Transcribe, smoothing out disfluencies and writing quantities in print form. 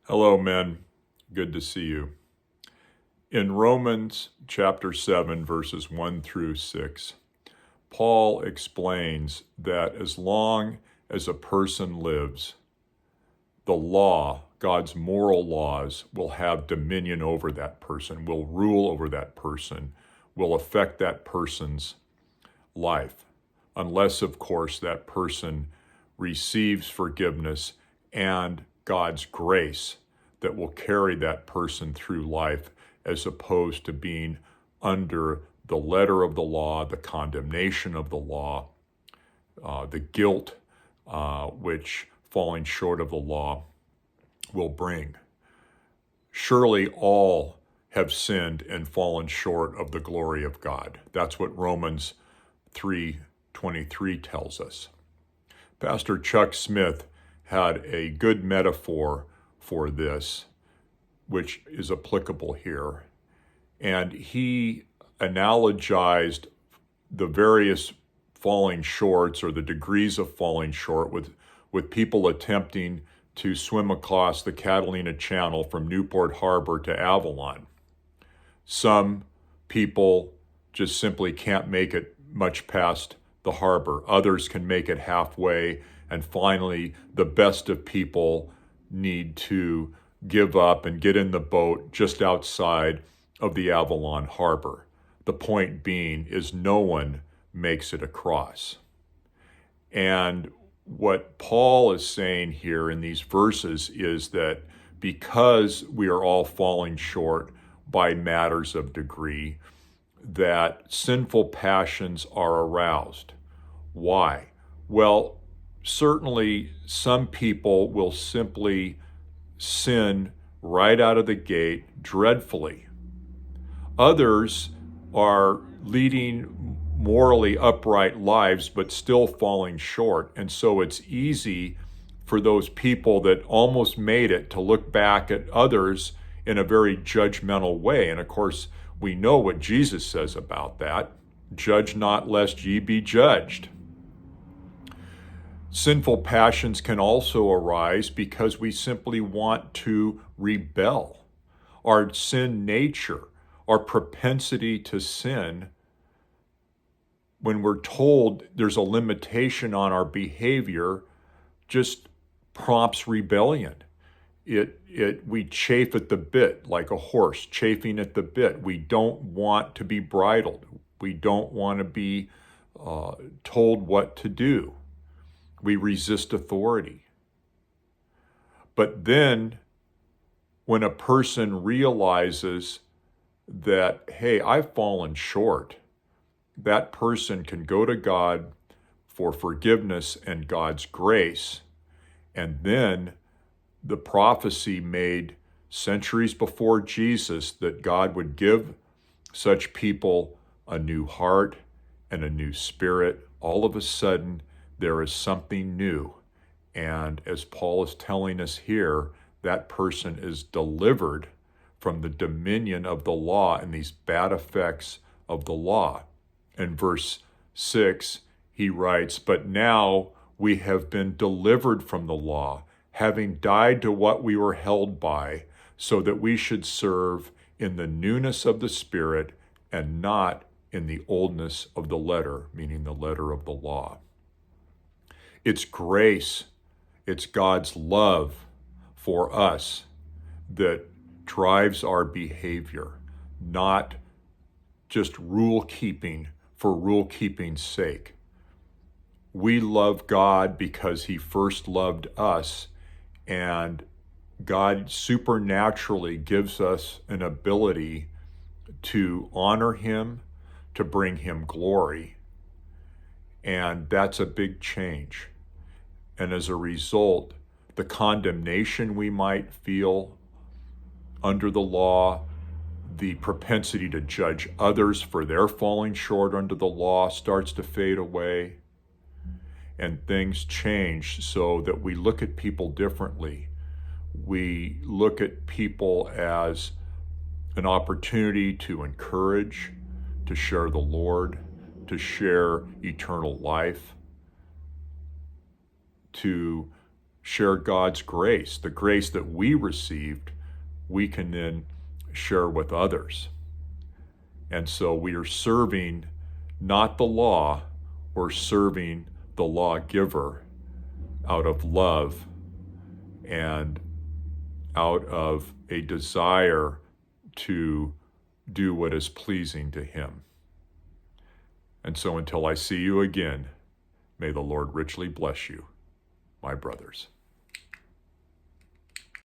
Hello, men. Good to see you. In Romans chapter 7, verses 1 through 6, Paul explains that as long as a person lives, the law, God's moral laws, will have dominion over that person, will rule over that person, will affect that person's life, unless, of course, that person receives forgiveness and God's grace that will carry that person through life, as opposed to being under the letter of the law, the condemnation of the law, the guilt which falling short of the law will bring. Surely all have sinned and fallen short of the glory of God. That's what Romans 3:23 tells us. Pastor Chuck Smith had a good metaphor for this, which is applicable here. And he analogized the various falling shorts or the degrees of falling short with people attempting to swim across the Catalina Channel from Newport Harbor to Avalon. Some people just simply can't make it much past the harbor. Others can make it halfway. And finally, the best of people need to give up and get in the boat just outside of the Avalon harbor. The point being is no one makes it across. And what Paul is saying here in these verses is that because we are all falling short by matters of degree, that sinful passions are aroused. Why? Well, certainly some people will simply sin right out of the gate dreadfully. Others are leading morally upright lives but still falling short. And so it's easy for those people that almost made it to look back at others in a very judgmental way. And of course, we know what Jesus says about that. Judge not lest ye be judged. Sinful passions can also arise because we simply want to rebel. Our sin nature, our propensity to sin, when we're told there's a limitation on our behavior, just prompts rebellion. We chafe at the bit like a horse chafing at the bit. We don't want to be bridled. We don't want to be told what to do. We resist authority. But then when a person realizes that, hey, I've fallen short, that person can go to God for forgiveness and God's grace. And then the prophecy made centuries before Jesus that God would give such people a new heart and a new spirit. All of a sudden, there is something new. And as Paul is telling us here, that person is delivered from the dominion of the law and these bad effects of the law. In verse 6, he writes, "But now we have been delivered from the law, having died to what we were held by, so that we should serve in the newness of the Spirit and not in the oldness of the letter," meaning the letter of the law. It's grace, it's God's love for us that drives our behavior, not just rule keeping for rule keeping's sake. We love God because he first loved us, and God supernaturally gives us an ability to honor him, to bring him glory. And that's a big change. And as a result, the condemnation we might feel under the law, the propensity to judge others for their falling short under the law starts to fade away. And things change so that we look at people differently. We look at people as an opportunity to encourage, to share the Lord, to share eternal life, to share God's grace. The grace that we received, we can then share with others. And so we are serving not the law, we're serving the lawgiver out of love and out of a desire to do what is pleasing to him. And so until I see you again, may the Lord richly bless you, my brothers.